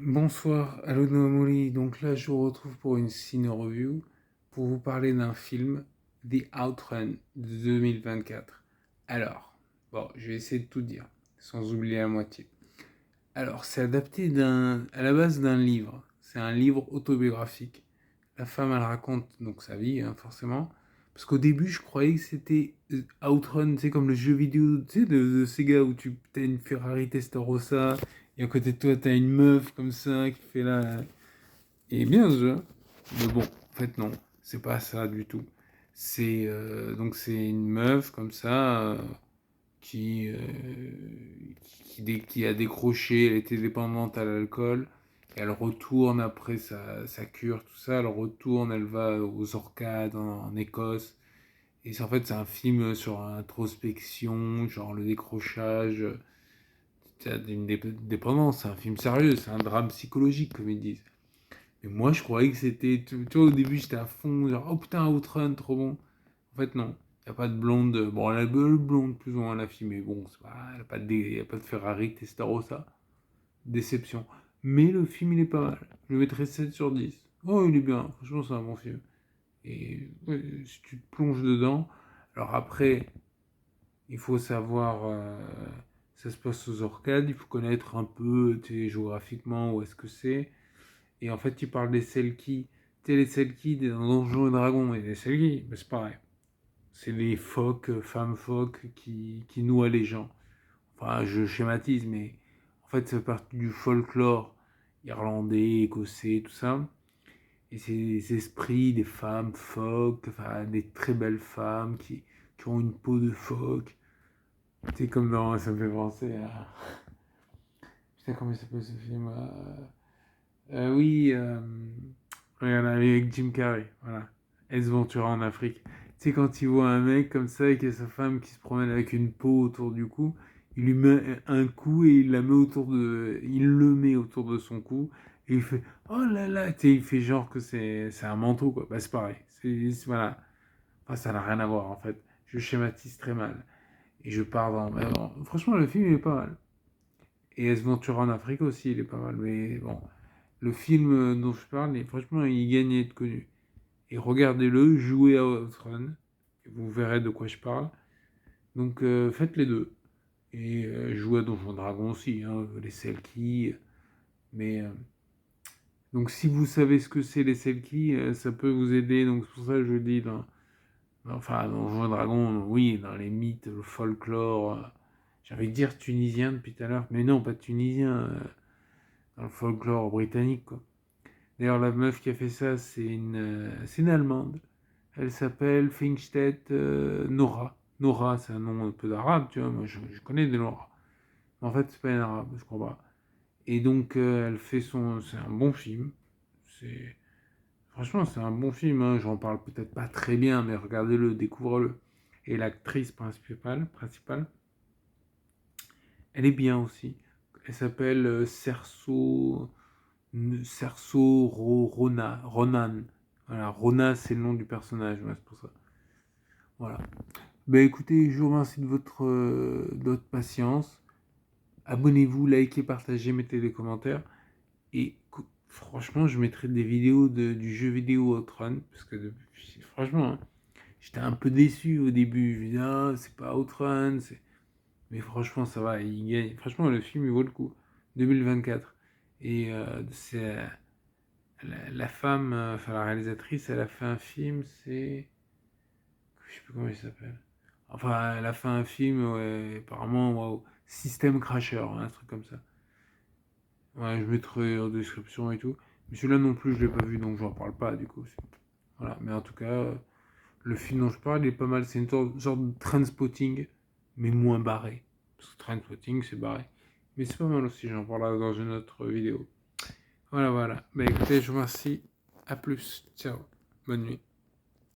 Bonsoir, Allo Noamoli. Donc là, je vous retrouve pour une ciné review pour vous parler d'un film, The Outrun de 2024. Alors, bon, je vais essayer de tout dire, sans oublier la moitié. Alors, c'est adapté à la base d'un livre. C'est un livre autobiographique. La femme, elle raconte donc sa vie, hein, forcément. Parce qu'au début, je croyais que c'était Outrun, c'est comme le jeu vidéo, tu sais, de Sega où tu as une Ferrari Testarossa et à côté de toi, t'as une meuf comme ça qui fait là. Et bien ce jeu. Mais bon, en fait, non, c'est pas ça du tout. C'est une meuf comme ça qui, euh, qui a décroché, elle était dépendante à l'alcool. Et elle retourne après sa cure, tout ça. Elle retourne, elle va aux Orcades en Écosse. Et en fait, c'est un film sur l'introspection, genre le décrochage d'une dépendance. C'est un film sérieux, c'est un drame psychologique, comme ils disent. Mais moi, je croyais que c'était. Tu vois, au début, j'étais à fond, genre, oh putain, Outrun, trop bon. En fait, non. Il n'y a pas de blonde. Bon, elle a le blonde plus ou moins la fille, mais bon, c'est pas, elle a pas y a pas de Ferrari, Testarossa. Déception. Mais le film, il est pas mal. Je le mettrais 7 sur 10. Oh, il est bien. Franchement, c'est un bon film. Et ouais, si tu te plonges dedans. Alors après, il faut savoir. Ça se passe aux Orcades. Il faut connaître un peu, tu sais, géographiquement où est-ce que c'est. Et en fait, il parle des Selkies. Tu sais, les Selkies dans Donjons et Dragons. Et les Selkies, ben, c'est pareil. C'est les phoques, femmes phoques qui noient les gens. Enfin, je schématise, mais en fait, ça fait partie du folklore irlandais, écossais, tout ça. Et c'est des esprits des femmes phoques, enfin, des très belles femmes qui ont une peau de phoque. Tu sais, comme dans. Ça me fait penser à. Putain, comment il s'appelle ce film oui, regarde, avec Jim Carrey, voilà. Ace Ventura en Afrique. Tu sais, quand il voit un mec comme ça et qu'il y a sa femme qui se promène avec une peau autour du cou, il lui met un cou et il la met autour de. Il le met autour de son cou et il fait oh là là, tu sais, il fait genre que c'est un manteau, quoi. Bah, c'est pareil. Voilà. Enfin, ça n'a rien à voir, en fait. Je schématise très mal. Et je pars dans. Mais bon, franchement, le film, il est pas mal. Et Ace Ventura en Afrique aussi, il est pas mal. Mais bon, le film dont je parle, franchement, il gagne à être connu. Et regardez-le, jouez à Outrun, et vous verrez de quoi je parle. Donc faites les deux. Et jouez à Donjons Dragons aussi, hein, les Selkies. Mais donc si vous savez ce que c'est les Selkies, ça peut vous aider. Donc c'est pour ça que je dis enfin, dans Donjons Dragons, oui, dans les mythes, le folklore. J'ai envie de dire tunisien depuis tout à l'heure, mais non, pas tunisien, dans le folklore britannique, quoi. D'ailleurs, la meuf qui a fait ça, c'est une Allemande. Elle s'appelle Finkstedt Nora. Nora, c'est un nom un peu d'arabe, tu vois. Moi, je connais des Nora. En fait, c'est pas un arabe, je crois pas. Et donc, elle fait son. C'est un bon film. C'est. Franchement, c'est un bon film. Hein. J'en parle peut-être pas très bien, mais regardez-le, découvrez-le. Et l'actrice principale, elle est bien aussi. Elle s'appelle Ronan. Voilà, Rona, c'est le nom du personnage, ouais, c'est pour ça. Voilà. Ben écoutez, je vous remercie de votre patience. Abonnez-vous, likez, partagez, mettez des commentaires. Et franchement, je mettrai des vidéos du jeu vidéo Outrun. Parce que franchement, hein, j'étais un peu déçu au début. Je me disais, ah, c'est pas Outrun. Mais franchement, ça va. Il gagne. Franchement, le film, il vaut le coup. 2024. Et c'est la femme, enfin la réalisatrice, elle a fait un film, je sais plus comment il s'appelle. Enfin, elle a fait un film, ouais, apparemment, waouh, System Crasher, hein, un truc comme ça. Ouais, je mettrai en description et tout. Mais celui-là non plus, je l'ai pas vu, donc j'en parle pas, du coup. Voilà, mais en tout cas, le film dont je parle, il est pas mal. C'est une sorte de Trainspotting, mais moins barré. Parce que Trainspotting, c'est barré. Mais c'est pas mal aussi, j'en parlerai dans une autre vidéo. Voilà, voilà. Bah écoutez, je vous remercie. À plus. Ciao. Bonne nuit.